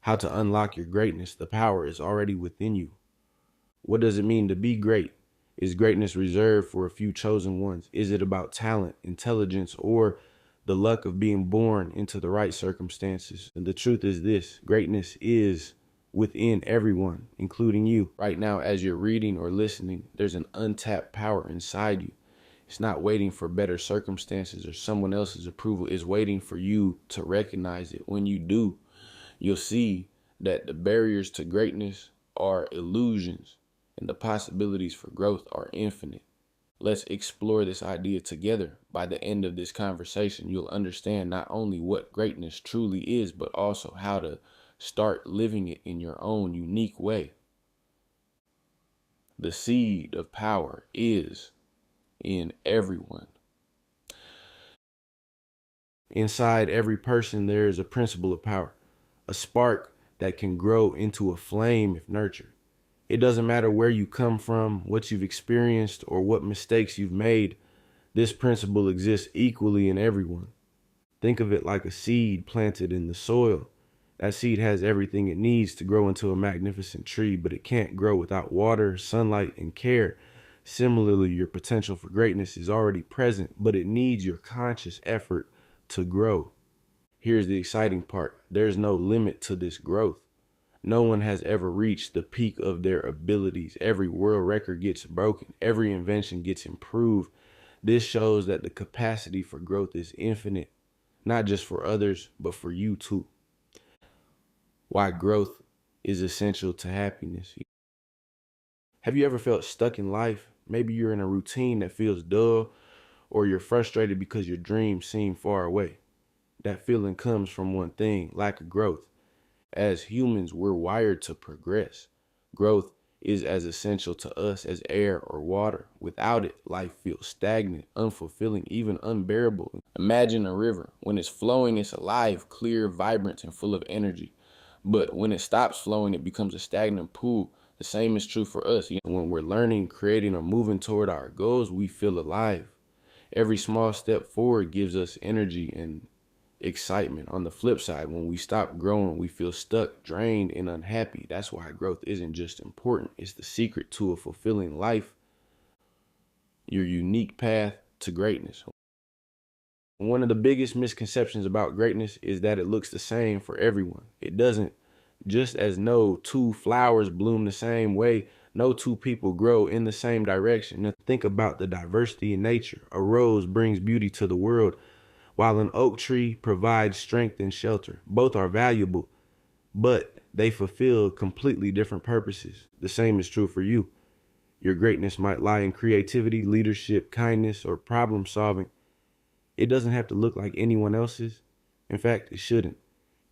how to unlock your greatness. The power is already within you. What does it mean to be great? Is greatness reserved for a few chosen ones? Is it about talent, intelligence, or the luck of being born into the right circumstances? And the truth is this: greatness is within everyone, including you. Right now, as you're reading or listening, there's an untapped power inside you. It's not waiting for better circumstances or someone else's approval. It's waiting for you to recognize it. When you do, you'll see that the barriers to greatness are illusions and the possibilities for growth are infinite. Let's explore this idea together. By the end of this conversation, you'll understand not only what greatness truly is, but also how to start living it in your own unique way. The seed of power is in everyone. Inside every person, there is a principle of power, a spark that can grow into a flame if nurtured. It doesn't matter where you come from, what you've experienced, or what mistakes you've made. This principle exists equally in everyone. Think of it like a seed planted in the soil. That seed has everything it needs to grow into a magnificent tree, but it can't grow without water, sunlight, and care. Similarly, your potential for greatness is already present, but it needs your conscious effort to grow. Here's the exciting part: there's no limit to this growth. No one has ever reached the peak of their abilities. Every world record gets broken. Every invention gets improved. This shows that the capacity for growth is infinite, not just for others, but for you too. Why growth is essential to happiness. Have you ever felt stuck in life? Maybe you're in a routine that feels dull, or you're frustrated because your dreams seem far away. That feeling comes from one thing: lack of growth. As humans, we're wired to progress. Growth is as essential to us as air or water. Without it, life feels stagnant, unfulfilling, even unbearable. Imagine a river. When it's flowing, it's alive, clear, vibrant, and full of energy. But when it stops flowing, it becomes a stagnant pool. The same is true for us. When we're learning, creating, or moving toward our goals, we feel alive. Every small step forward gives us energy and excitement. On the flip side, when we stop growing, we feel stuck, drained, and unhappy. That's why growth isn't just important, it's the secret to a fulfilling life, your unique path to greatness. One of the biggest misconceptions about greatness is that it looks the same for everyone. It doesn't. Just as no two flowers bloom the same way, no two people grow in the same direction. Now think about the diversity in nature. A rose brings beauty to the world, while an oak tree provides strength and shelter. Both are valuable, but they fulfill completely different purposes. The same is true for you. Your greatness might lie in creativity, leadership, kindness, or problem solving. It doesn't have to look like anyone else's. In fact, it shouldn't.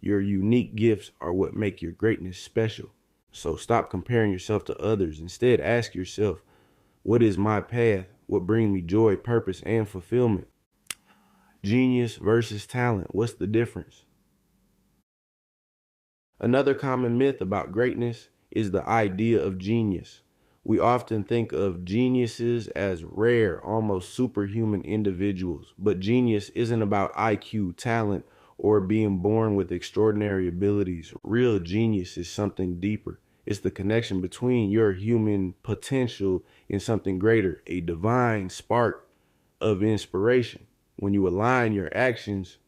Your unique gifts are what make your greatness special. So stop comparing yourself to others. Instead, ask yourself, what is my path? What brings me joy, purpose, and fulfillment? Genius versus talent. What's the difference? Another common myth about greatness is the idea of genius. We often think of geniuses as rare, almost superhuman individuals, but genius isn't about IQ, talent, or being born with extraordinary abilities. Real genius is something deeper. It's the connection between your human potential and something greater, a divine spark of inspiration. When you align your actions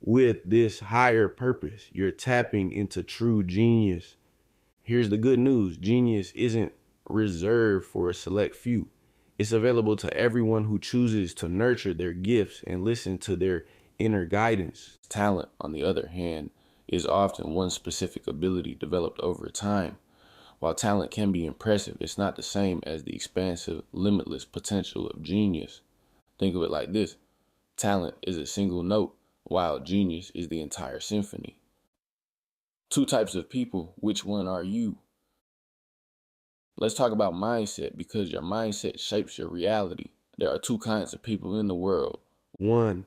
with this higher purpose, you're tapping into true genius. Here's the good news: genius isn't reserved for a select few. It's available to everyone who chooses to nurture their gifts and listen to their inner guidance. Talent, on the other hand, is often one specific ability developed over time. While talent can be impressive, it's not the same as the expansive, limitless potential of genius. Think of it like this: talent is a single note, while genius is the entire symphony. Two types of people, which one are you? Let's talk about mindset, because your mindset shapes your reality. There are two kinds of people in the world. One,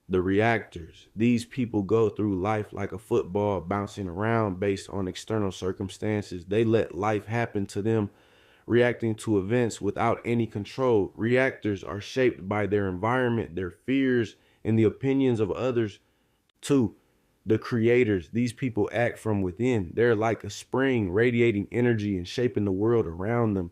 the reactors. These people go through life like a football, bouncing around based on external circumstances. They let life happen to them, reacting to events without any control. Reactors are shaped by their environment, their fears, and the opinions of others. Two, The creators, these people act from within. They're like a spring radiating energy and shaping the world around them.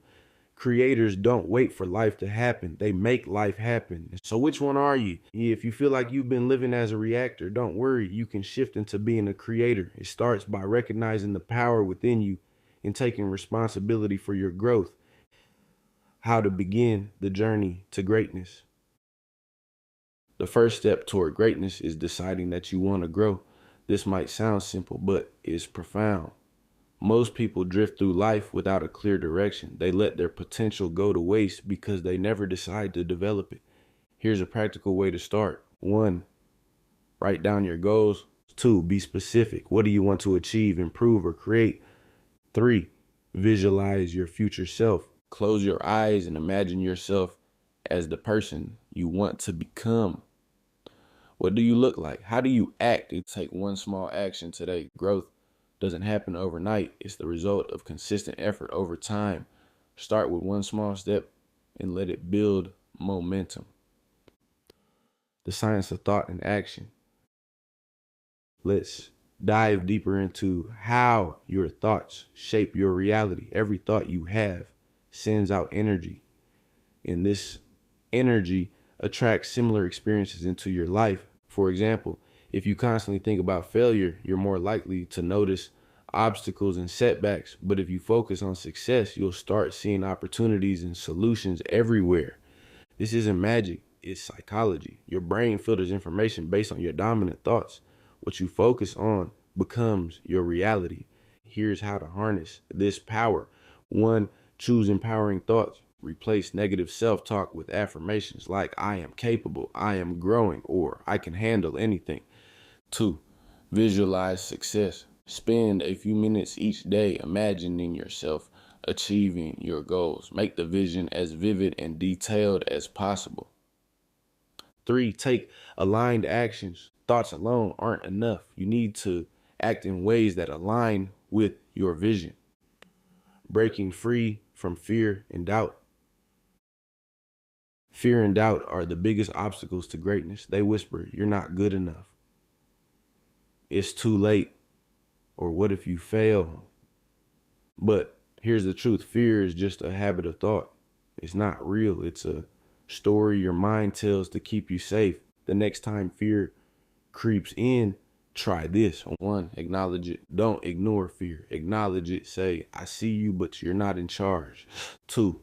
Creators don't wait for life to happen. They make life happen. So which one are you? If you feel like you've been living as a reactor, don't worry. You can shift into being a creator. It starts by recognizing the power within you and taking responsibility for your growth. How to begin the journey to greatness. The first step toward greatness is deciding that you want to grow. This might sound simple, but it's profound. Most people drift through life without a clear direction. They let their potential go to waste because they never decide to develop it. Here's a practical way to start. 1, write down your goals. 2, be specific. What do you want to achieve, improve, or create? 3, visualize your future self. Close your eyes and imagine yourself as the person you want to become. What do you look like? How do you act? It takes one small action today. Growth doesn't happen overnight. It's the result of consistent effort over time. Start with one small step and let it build momentum. The science of thought and action. Let's dive deeper into how your thoughts shape your reality. Every thought you have sends out energy, and this energy attracts similar experiences into your life. For example, if you constantly think about failure, you're more likely to notice obstacles and setbacks. But if you focus on success, you'll start seeing opportunities and solutions everywhere. This isn't magic, it's psychology. Your brain filters information based on your dominant thoughts. What you focus on becomes your reality. Here's how to harness this power. 1, choose empowering thoughts. Replace negative self-talk with affirmations like I am capable, I am growing, or I can handle anything. 2, visualize success. Spend a few minutes each day imagining yourself achieving your goals. Make the vision as vivid and detailed as possible. 3, take aligned actions. Thoughts alone aren't enough. You need to act in ways that align with your vision. Breaking free from fear and doubt. Fear and doubt are the biggest obstacles to greatness. They whisper, you're not good enough. It's too late. Or what if you fail? But here's the truth. Fear is just a habit of thought. It's not real. It's a story your mind tells to keep you safe. The next time fear creeps in, try this. 1, acknowledge it. Don't ignore fear. Acknowledge it. Say, I see you, but you're not in charge. 2,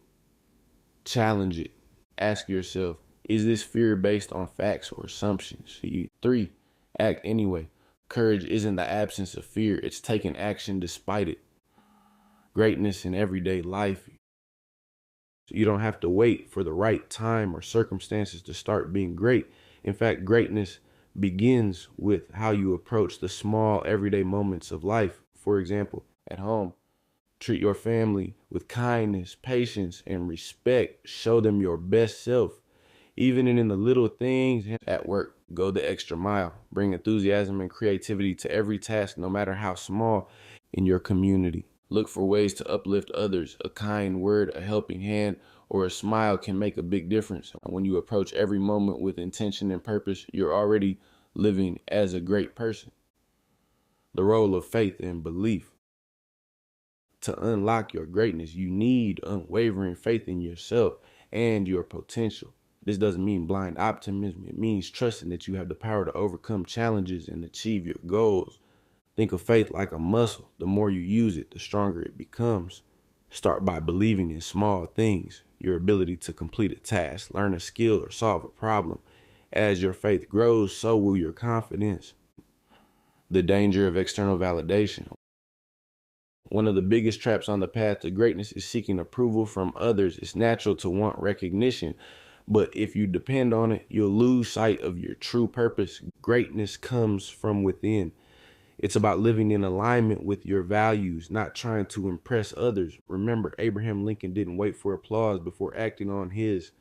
challenge it. Ask yourself, is this fear based on facts or assumptions? 3, act anyway. Courage isn't the absence of fear. It's taking action despite it. Greatness in everyday life. You don't have to wait for the right time or circumstances to start being great. In fact, greatness begins with how you approach the small everyday moments of life. For example, at home, treat your family with kindness, patience, and respect. Show them your best self. Even in the little things. At work, go the extra mile. Bring enthusiasm and creativity to every task, no matter how small. In your community, look for ways to uplift others. A kind word, a helping hand, or a smile can make a big difference. When you approach every moment with intention and purpose, you're already living as a great person. The role of faith and belief. To unlock your greatness, you need unwavering faith in yourself and your potential. This doesn't mean blind optimism. It means trusting that you have the power to overcome challenges and achieve your goals. Think of faith like a muscle. The more you use it, the stronger it becomes. Start by believing in small things, your ability to complete a task, learn a skill, or solve a problem. As your faith grows, so will your confidence. The danger of external validation. One of the biggest traps on the path to greatness is seeking approval from others. It's natural to want recognition, but if you depend on it, you'll lose sight of your true purpose. Greatness comes from within. It's about living in alignment with your values, not trying to impress others. Remember, Abraham Lincoln didn't wait for applause before acting on his.